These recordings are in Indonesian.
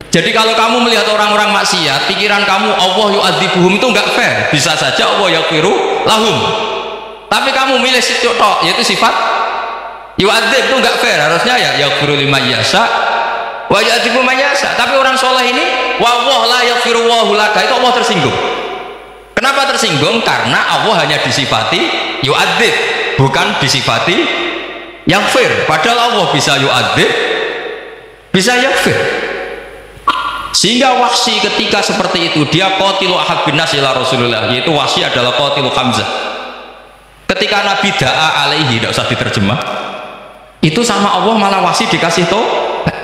Jadi kalau kamu melihat orang-orang maksiat, pikiran kamu Allah yu'adzibuhum itu enggak fair. Bisa saja Allah yaghfiru lahum. Tapi kamu milih situ tok, yaitu sifat yu'adzib, itu enggak fair. Harusnya ya yaghfiru liman yasha wa yu'adzibu man yasha. Tapi orang soleh ini wallahu la yaghfiru wallahu laka, itu Allah tersinggung. Kenapa tersinggung? Karena Allah hanya disifati yu'adzib, bukan disifati yaghfir. Padahal Allah bisa yu'adzib, bisa yaghfir. Sehingga Wahsy ketika seperti itu dia qatilu ahabbin nas ila Rasulullah, yaitu Wahsy adalah qatilu Hamzah. Ketika Nabi da'a alaihi, tidak usah diterjemah, itu sama Allah malah Wahsy dikasih tobat.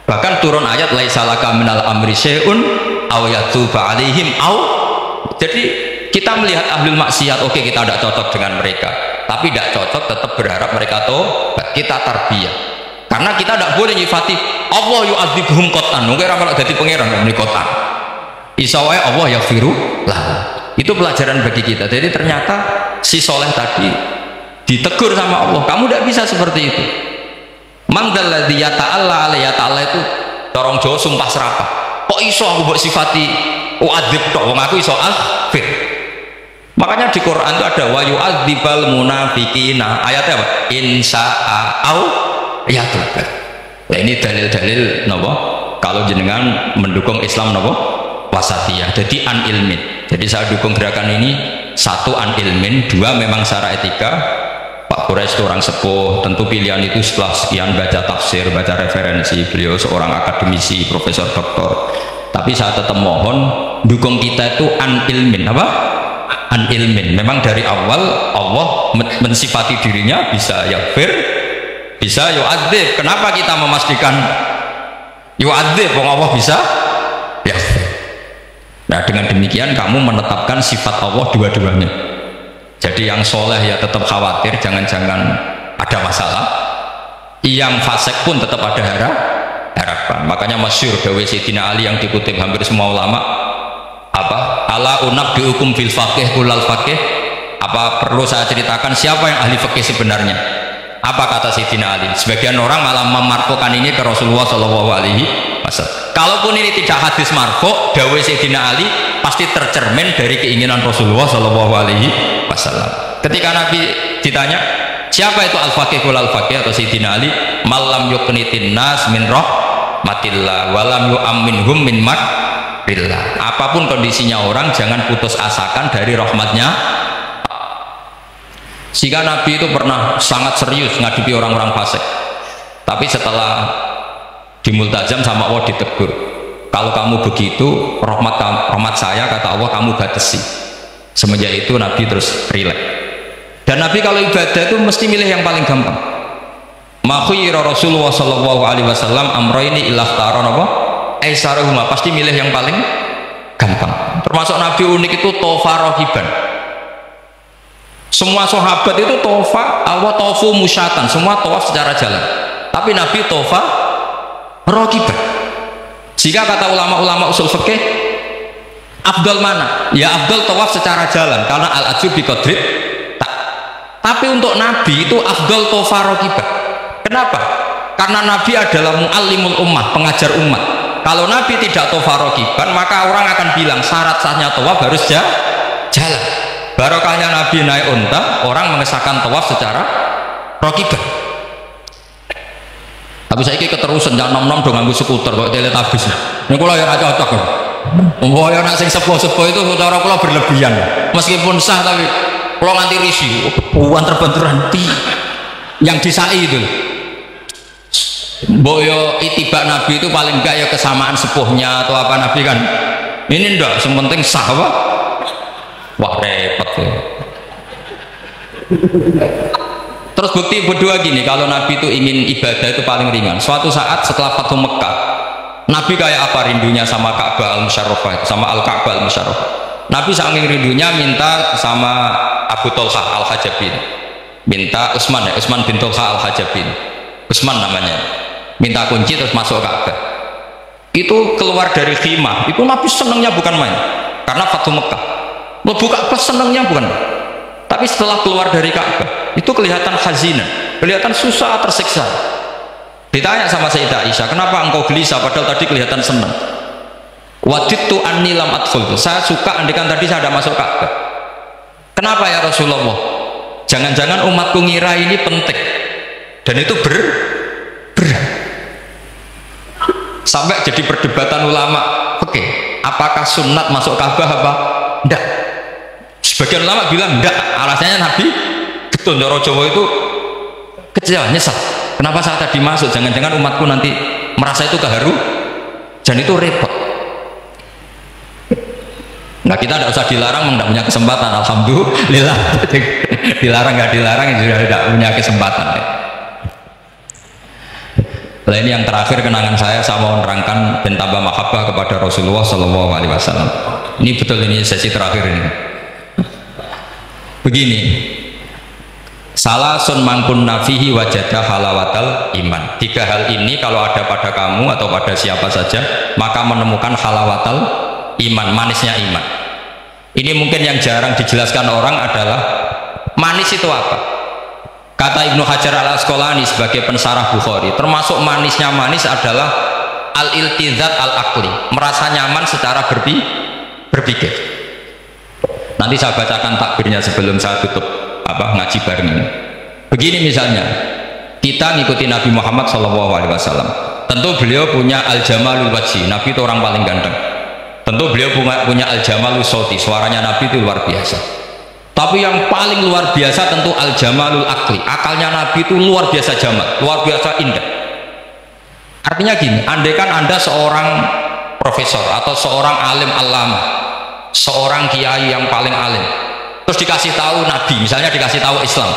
Bahkan turun ayat laisa laka minal amri syai'un aw yatuba alaihim aw. Jadi kita melihat ahlul maksiat, oke, kita tidak cocok dengan mereka, tapi tidak cocok tetap berharap mereka tobat. Kita tarbiyah. Karena kita tidak boleh nyifati Allah yu'adzibuhum qatan. Mungkin kalau jadi pangeran ini qatan. Isawai Allah yaghfiru lah. Itu pelajaran bagi kita. Jadi ternyata si soleh tadi ditegur sama Allah. Kamu tidak bisa seperti itu. Mandalladzi yata'alla alaihi ta'ala itu dorong Jawa sumpah serapah. Kok iso aku buat sifati u'adzib tok, wong aku iso aghfir. Makanya di Quran itu ada wa yu'adzibal munafiqina. Ayatnya apa? Insya'a au ya tuh. Nah ini dalil-dalil nopo kalau jenengan mendukung Islam nopo wasatiyah. Jadi an ilmin. Jadi saya dukung gerakan ini, satu an ilmin, dua memang secara etika. Pak Quraisy itu orang sepuh, tentu pilihan itu setelah sekian baca tafsir, baca referensi, beliau seorang akademisi, profesor doktor. Tapi saya tetap mohon dukung kita itu an ilmin, apa? An ilmin. Memang dari awal Allah mensifati dirinya bisa yaghfir, bisa yu'adzib. Kenapa kita memastikan yu'adzib? Wong Allah bisa yaghfir. Nah dengan demikian kamu menetapkan sifat Allah dua-duanya. Jadi yang soleh ya tetap khawatir jangan-jangan ada masalah, yang fasik pun tetap ada harapan. Makanya masyhur dawuh Sayyidina Ali yang dikutip hampir semua ulama, apa? Ala unabbiukum fil faqih kulal faqih. Apa perlu saya ceritakan siapa yang ahli fikih sebenarnya? Apa kata Sayyidina Ali? Sebagian orang malah memarfukan ini ke Rasulullah Shallallahu Alaihi Wasallam. Kalaupun ini tidak hadis marfu, dawuh Sayyidina Ali pasti tercermin dari keinginan Rasulullah Shallallahu Alaihi Wasallam. Ketika Nabi ditanya siapa itu al-faqih kul al-faqih atau Sayyidina Ali, malam yuqnitin nas min rahmatillah walam yu'amminhum min makrillah. Apapun kondisinya orang jangan putus asakan dari rahmatnya. Sehingga Nabi itu pernah sangat serius ngadepi orang-orang fasik. Tapi setelah dimultazam sama Allah ditegur, kalau kamu begitu rahmat saya kata Allah kamu batasi. Semenjak itu Nabi terus rileks. Dan Nabi kalau ibadah itu mesti milih yang paling gampang. Ma khuyira Rasulullah sallallahu alaihi wasallam amroini ilahtara apa? Aisarahuma, pasti milih yang paling gampang. Termasuk Nabi unik itu tofa rohiban. Semua sahabat itu tofa awal tofu musyatan, semua tawaf secara jalan. Tapi Nabi tofa rohiban. Jika kata ulama-ulama usul fikih, afdal mana? Ya afdal tawaf secara jalan karena al-ajub bi qadri. Tapi untuk Nabi itu afdal tofa rohiban. Kenapa? Karena Nabi adalah muallimul ummah, pengajar umat. Kalau Nabi tidak tofa rohiban, maka orang akan bilang syarat sahnya tawaf harus jalan. Barokahnya Nabi naik unta, orang mengesahkan tawaf secara rohiban. Tapi saya ini keterusan jangan nom-nom dong nganggo skuter kok teletabis. Ini kula ya ora cocok. Mbok ya nek sing sepuh-sepuh itu cara kula berlebihan. Meskipun sah tapi kula nganti risih. Buan terbenturan yang disai itu. Mbok yo itibak Nabi itu paling enggak ya kesamaan sepuhnya atau apa Nabi kan. Ini ndak, yang penting sah apa? Wah repot ya. Terus bukti berdua gini, kalau Nabi itu ingin ibadah itu paling ringan. Suatu saat setelah Fathu Mekah, Nabi kayak apa rindunya sama Ka'bah al-Musharrafah, sama Al-Ka'bah al-Musharrafah. Nabi saking rindunya minta sama Abu Tolha al-Hajabin, minta Utsman ya, Utsman bin Tolha al-Hajabin, Utsman namanya, minta kunci terus masuk Ka'bah. Itu keluar dari khimah, itu Nabi senangnya bukan main, karena Fathu Mekah. Membuka Ka'bah senangnya bukan, tapi setelah keluar dari Ka'bah itu kelihatan hazina, kelihatan susah, tersiksa. Ditanya sama Sayyidah Aisyah, kenapa engkau gelisah padahal tadi kelihatan senang? Waditu anni lam adkhul. Saya suka andikan tadi saya ada masuk Ka'bah. Kenapa ya Rasulullah? Jangan-jangan umatku ngira ini penting dan itu berat. Sampai jadi perdebatan ulama. Oke, apakah sunat masuk Ka'bah apa enggak? Sebagian ulama bilang enggak. Alasannya Nabi betul Ndoro Jawa itu kecewa, nyesal. Kenapa saya tadi masuk? Jangan-jangan umatku nanti merasa itu keharu dan itu repot. Nah kita tidak usah dilarang, tidak punya kesempatan. Alhamdulillah. Dilarang nggak dilarang, sudah tidak punya kesempatan. Nah ini yang terakhir kenangan saya mau menerangkan dan tambah mahabbah kepada Rasulullah Shallallahu Alaihi Wasallam. Ini betul, ini sesi terakhir ini. Begini. Salasun mangkun nafihi wajadah halawatal iman. 3 hal ini kalau ada pada kamu atau pada siapa saja, maka menemukan halawatal iman, manisnya iman. Ini mungkin yang jarang dijelaskan orang adalah manis itu apa. Kata Ibnu Hajar al Asqalani sebagai pensarah Bukhari, termasuk manisnya manis adalah al-iltizat al-akli, merasa nyaman secara berpikir. Nanti saya bacakan takbirnya sebelum saya tutup ngaji bareng ini. Begini misalnya, kita ngikuti Nabi Muhammad SAW. Tentu beliau punya al-jamalul wajhi, Nabi itu orang paling ganteng. Tentu beliau punya al-jamalul sauti, suaranya Nabi itu luar biasa. Tapi yang paling luar biasa tentu al-jamalul akli, akalnya Nabi itu luar biasa jamal, luar biasa indah. Artinya gini, andaikan Anda seorang profesor atau seorang alim alama, seorang kiai yang paling alim, terus dikasih tahu Nabi, misalnya dikasih tahu Islam,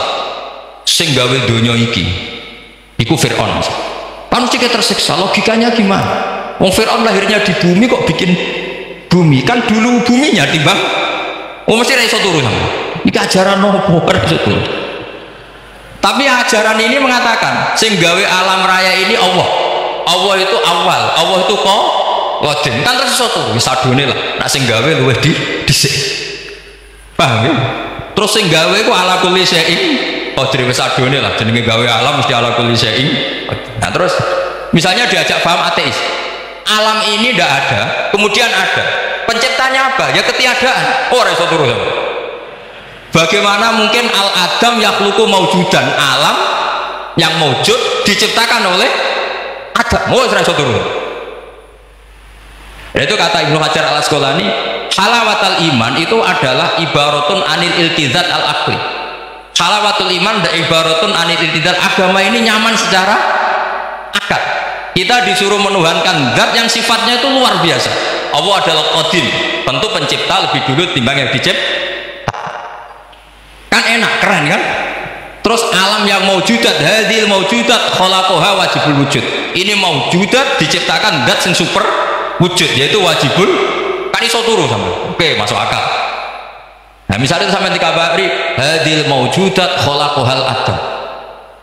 sing gawe donya iki iku Fir'aun, kan mesti tersiksa. Logikanya gimana? Wong Fir'aun lahirnya di bumi kok bikin bumi, kan dulu buminya timbang. Mesti ra iso turu sama. Iki ajaran nopo ora iso turu. Tapi ajaran ini mengatakan sing gawe alam raya ini Allah. Allah itu awal, Allah itu qadim. Kan terus iso turu, wis adone lah. Nek sing gawe luwih dhisik. Paham ya? Terus sing gawe ku ala kulli syai'in qadir, wis adone lah, jenenge gawe alam mesti ala kulli syai'in. Nah terus misalnya diajak paham ateis, alam ini tidak ada, kemudian ada, penciptanya apa? Ya ketiadaan. Oh iso turu. Bagaimana mungkin al-adam yakhluqu maujudan, alam yang maujud diciptakan oleh Adam? Oh iso turu. Itu kata Ibnu Hajar al Asqalani, halawatul iman itu adalah ibaratun anil iltizat al akli. Halawatul iman dan ibaratun anil iltizat, agama ini nyaman secara akal. Kita disuruh menuhankan zat yang sifatnya itu luar biasa. Allah adalah qadim, tentu pencipta lebih dulu timbang yang dicipta. Kan enak, keren kan? Terus alam yang maujudat, hadil maujudat khalaqaha wajibul wujud. Ini maujudat diciptakan zat yang super wujud, yaitu wajibul, kan iso turu sama. Oke, masuk akal. Nah misalnya sampai dikabari hadil maujudat khalaqahal adam,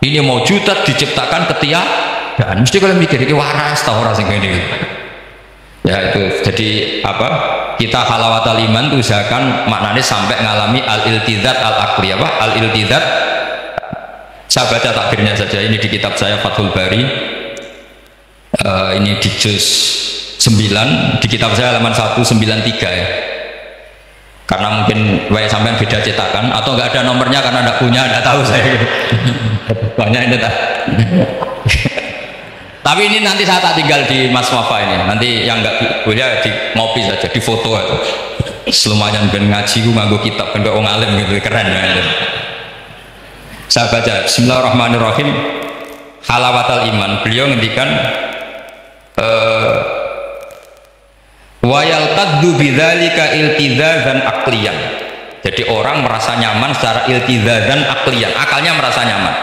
ini maujudat diciptakan ketiadaan. Mesti kalian mikir ini waras tau orang sing ini. Ya itu jadi apa, kita halawatul iman itu usahakan maknanya sampai ngalami al-iltizat al-akli. Apa al-iltizat? Saya baca takbirnya saja, ini di kitab saya Fathul Bari, ini di juz 9, di kitab saya halaman 193 ya. Karena mungkin sampai beda cetakan atau enggak ada nomornya karena enggak punya, enggak tahu saya. Banyak ini tak. Tapi ini nanti saya tak tinggal di Mas Wafa ini. Nanti yang enggak boleh di ngopi saja, di foto itu. Selumayan ben ngaji ku nganggo kitab ben wong alim gitu, keren ya. Saya baca Bismillahirrahmanirrahim. Halawatul iman, beliau ngendikan wa yaltaddu bidzalika iltizazan aqliyan. Jadi orang merasa nyaman secara iltizazan aqliyan, akalnya merasa nyaman.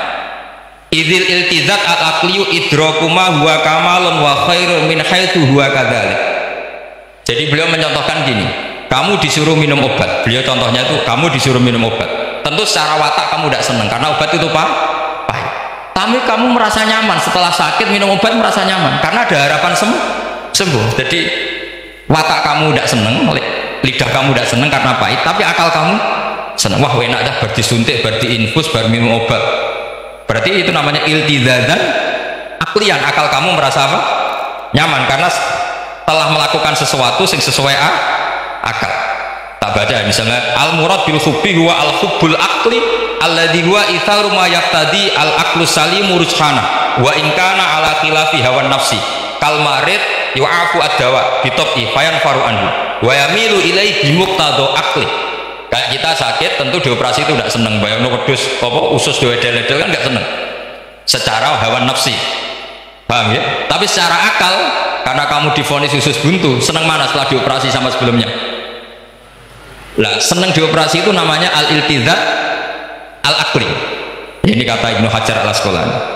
Idzil iltizat al-aqliyu idraku ma huwa kamalun wa khairun min haitsu huwa kadzalik. Jadi beliau mencontohkan gini, kamu disuruh minum obat. Beliau contohnya itu kamu disuruh minum obat. Tentu secara watak kamu tidak senang karena obat itu pahit. Tapi kamu merasa nyaman setelah sakit minum obat, merasa nyaman karena ada harapan sembuh. Jadi watak kamu tidak senang, lidah kamu tidak senang karena pahit, tapi akal kamu senang. Wah enak dah, berarti suntik, berarti infus, baru minum obat. Berarti itu namanya iltizazan aklian, akal kamu merasa apa? Nyaman karena telah melakukan sesuatu yang sesuai akal. Tak baca misalnya al murad bil hubbi huwa al hubbul aqli alladhi huwa itharu ma yaqtadi al aqlu salimu rujhana wa in kana ala khilafi hawan nafsi kal marid yu'afu ad-dawa bitabi fayan faru anhu wa yamilu ilaihi bimuqtadha aqli. Kayak kita sakit tentu dioperasi itu tidak seneng, bayangno wedhus apa usus dewedel-edel kan enggak seneng secara hawa nafsi, paham ya? Tapi secara akal karena kamu divonis usus buntu, seneng mana setelah dioperasi sama sebelumnya? Lah seneng dioperasi itu namanya al-iltizat al-aqli. Ini kata Ibnu Hajar al-Asqalani.